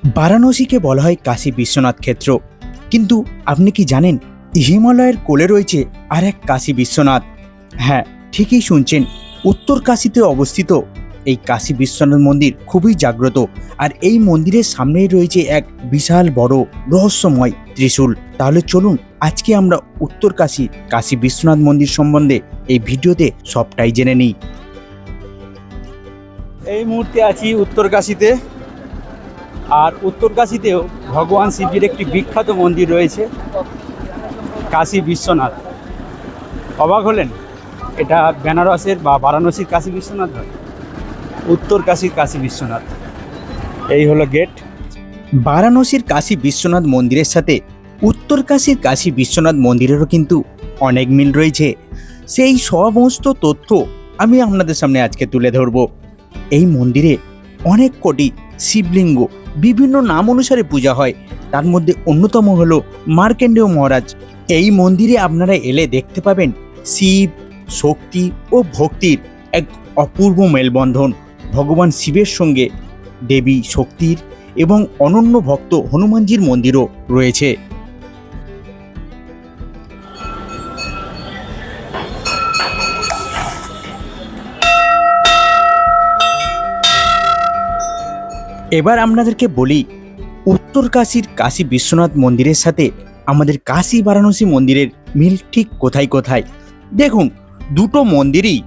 বারাণসীকে বলা হয় কাশী বিশ্বনাথ ক্ষেত্র, কিন্তু আপনি কি জানেন হিমালয়ের কোলে রয়েছে আর এক কাশী বিশ্বনাথ? হ্যাঁ, ঠিকই শুনছেন, উত্তর কাশীতে অবস্থিত এই কাশী বিশ্বনাথ মন্দির খুবই জাগ্রত। আর এই মন্দিরের সামনেই রয়েছে এক বিশাল বড় রহস্যময় ত্রিশূল। তাহলে চলুন আজকে আমরা উত্তর কাশী কাশী বিশ্বনাথ মন্দির সম্বন্ধে এই ভিডিওতে সবটাই জেনে নিই। এই মুহূর্তে আছি উত্তর কাশীতে, আর উত্তরকাশীতেও ভগবান শিবের একটি বিখ্যাত মন্দির রয়েছে, কাশী বিশ্বনাথ। অবাক হলেন? এটা বেনারসের বা বারাণসীর কাশী বিশ্বনাথ নয়, উত্তর কাশীর কাশী বিশ্বনাথ। এই হলো গেট। বারাণসীর কাশী বিশ্বনাথ মন্দিরের সাথে উত্তর কাশীর কাশী বিশ্বনাথ মন্দিরেরও কিন্তু অনেক মিল রয়েছে। সেই সমস্ত তথ্য আমি আপনাদের সামনে আজকে তুলে ধরব। এই মন্দিরে অনেক কোটি শিবলিঙ্গ বিভিন্ন নাম অনুসারে পূজা হয়, তার মধ্যে অন্যতম হলো মার্কেন্ডেয় মহারাজ। এই মন্দিরে আপনারা এলে দেখতে পাবেন শিব, শক্তি ও ভক্তির এক অপূর্ব মেলবন্ধন। ভগবান শিবের সঙ্গে দেবী শক্তির এবং অনন্য ভক্ত হনুমানজির মন্দিরও রয়েছে। এবার আপনাদেরকে বলি উত্তর কাশীর কাশী বিশ্বনাথ মন্দিরের সাথে আমাদের কাশী বারাণসী মন্দিরের মিল ঠিক কোথায় কোথায়। দেখুন, দুটো মন্দিরই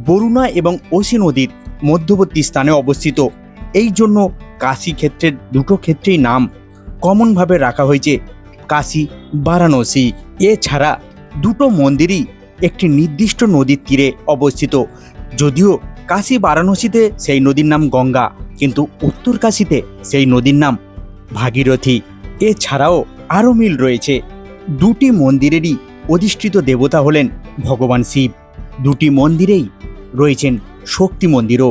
বরুণা এবং অসি নদীর মধ্যবর্তী স্থানে অবস্থিত। এই জন্য কাশী ক্ষেত্রের দুটো ক্ষেত্রেই নাম কমনভাবে রাখা হয়েছে কাশী বারাণসী। এছাড়া দুটো মন্দিরই একটি নির্দিষ্ট নদীর তীরে অবস্থিত। যদিও কাশী বারাণসীতে সেই নদীর নাম গঙ্গা, কিন্তু উত্তর কাশীতে সেই নদীর নাম ভাগীরথী। এছাড়াও আরও মিল রয়েছে। দুটি মন্দিরেরই অধিষ্ঠিত দেবতা হলেন ভগবান শিব। দুটি মন্দিরেই রয়েছেন শক্তি মন্দিরও।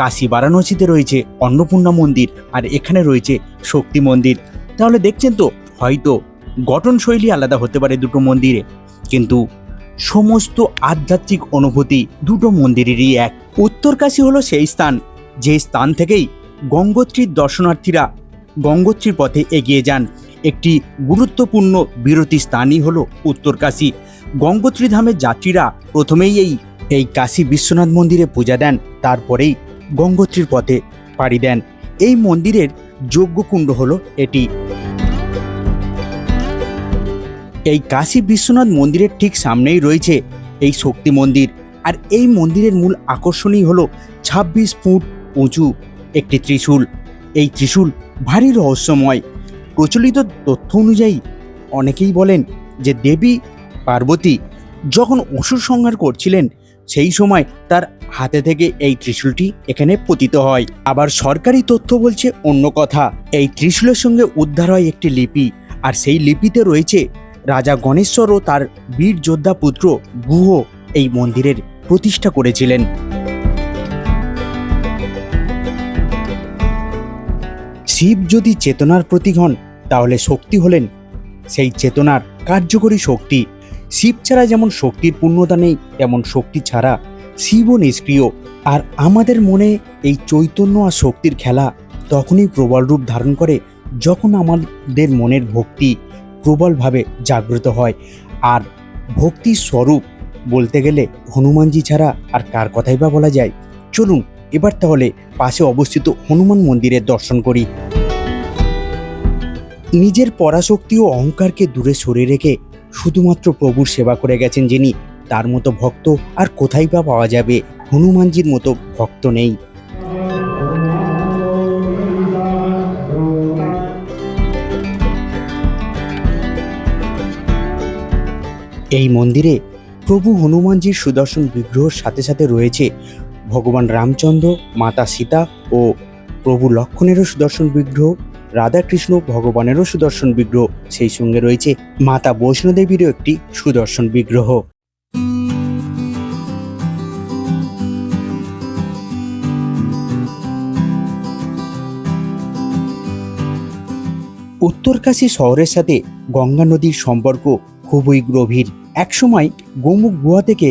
কাশী বারাণসীতে রয়েছে অন্নপূর্ণা মন্দির, আর এখানে রয়েছে শক্তি মন্দির। তাহলে দেখছেন তো, হয়তো গঠনশৈলী আলাদা হতে পারে দুটো মন্দিরে, কিন্তু সমস্ত আধ্যাত্মিক অনুভূতি দুটো মন্দিরেরই এক। উত্তর কাশী হলো সেই স্থান যে স্থান থেকেই গঙ্গোত্রীর দর্শনার্থীরা গঙ্গোত্রীর পথে এগিয়ে যান। একটি গুরুত্বপূর্ণ বিরতি স্থানই হলো উত্তর কাশী। গঙ্গোত্রী ধামের যাত্রীরা প্রথমেই এই কাশী বিশ্বনাথ মন্দিরে পূজা দেন, তারপরেই গঙ্গোত্রীর পথে পাড়ি দেন। এই মন্দিরের যজ্ঞকুণ্ড হলো এটি। এই কাশী বিশ্বনাথ মন্দিরের ঠিক সামনেই রয়েছে এই শক্তি মন্দির। আর এই মন্দিরের মূল আকর্ষণই হলো 26 ফুট উঁচু একটি ত্রিশূল। এই ত্রিশূল ভারী রহস্যময়। প্রচলিত তথ্য অনুযায়ী অনেকেই বলেন যে দেবী পার্বতী যখন অসুর সংহার করছিলেন, সেই সময় তার হাতে থেকে এই ত্রিশূলটি এখানে পতিত হয়। আবার সরকারি তথ্য বলছে অন্য কথা। এই ত্রিশূলের সঙ্গে উদ্ধার হয় একটি লিপি, আর সেই লিপিতে রয়েছে রাজা গণেশ্বর ও তার বীর যোদ্ধা পুত্র গুহ এই মন্দিরের প্রতিষ্ঠা করেছিলেন। শিব যদি চেতনার প্রতীক হন, তাহলে শক্তি হলেন সেই চেতনার কার্যকরী শক্তি। শিব ছাড়া যেমন শক্তির পূর্ণতা নেই, তেমন শক্তি ছাড়া শিবও নিষ্ক্রিয়। আর আমাদের মনে এই চৈতন্য আর শক্তির খেলা তখনই প্রবল রূপ ধারণ করে যখন আমাদের মনের ভক্তি প্রবলভাবে জাগ্রত হয়। আর ভক্তির স্বরূপ বলতে গেলে হনুমানজি ছাড়া আর কার কথাই বা বলা যায়। চলুন এবার তাহলে পাশে অবস্থিত হনুমান মন্দিরের দর্শন করি। নিজের পরাশক্তি ও অহংকারকে দূরে সরিয়ে রেখে শুধুমাত্র প্রভুর সেবা করে গেছেন যিনি, তার মতো ভক্ত আর কোথায় বা পাওয়া যাবে? হনুমানজির মতো ভক্ত নেই। এই মন্দিরে প্রভু হনুমানজির সুদর্শন বিগ্রহের সাথে সাথে রয়েছে ভগবান রামচন্দ্র, মাতা সীতা ও প্রভু লক্ষ্মণেরও সুদর্শন বিগ্রহ, রাধাকৃষ্ণ ভগবানেরও সুদর্শন বিগ্রহ, সেই সঙ্গে রয়েছে মাতা বৈষ্ণোদেবীরও একটি সুদর্শন বিগ্রহ। উত্তরকাশী শহরের সাথে গঙ্গা নদীর সম্পর্ক খুবই গভীর। একসময় গোমুখ গুহা থেকে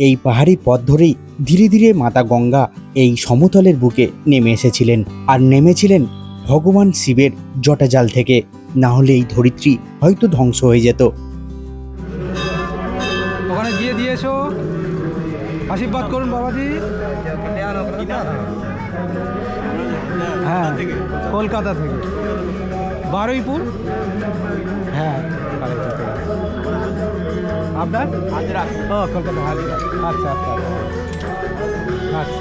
এই পাহাড়ি পথ ধরেই ধীরে ধীরে মাতা গঙ্গা এই সমতলের বুকে নেমে এসেছিলেন, আর নেমেছিলেন ভগবান শিবের জটাজাল থেকে, না হলে এই ধরিত্রী হয়তো ধ্বংস হয়ে যেত। ওখানে গিয়ে দিয়েছো, আশীর্বাদ করুন বাবাজি। হ্যাঁ, কলকাতা থেকে, বারুইপুর। হ্যাঁ, আপনার ও কলকাতা হাজিরা। আচ্ছা আচ্ছা আচ্ছা।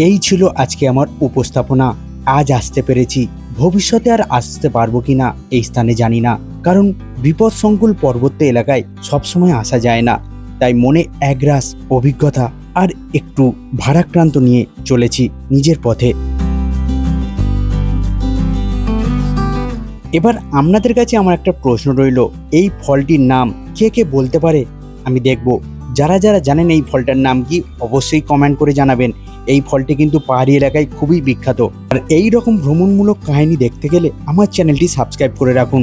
এই ছিল আজকে আমার উপস্থাপনা। আজ আসতে পেরেছি, ভবিষ্যতে আর আসতে পারবো কিনা এই স্থানে জানি না, কারণ বিপদসংকুল পর্বত্য এলাকায় সবসময় আসা যায় না। তাই মনে একরাশ অভিজ্ঞতা আর একটু ভারাক্রান্ত নিয়ে চলেছি নিজের পথে। এবার আপনাদের কাছে আমার একটা প্রশ্ন রইল, এই ফলটির নাম কে কে বলতে পারে? আমি দেখব যারা যারা জানেন এই ফলটার নাম কি, অবশ্যই কমেন্ট করে জানাবেন। এই ফলটি কিন্তু পাহাড়ি এলাকায় খুবই বিখ্যাত। আর এই রকম ভ্রমণমূলক কাহিনী দেখতে গেলে আমার চ্যানেলটি সাবস্ক্রাইব করে রাখুন।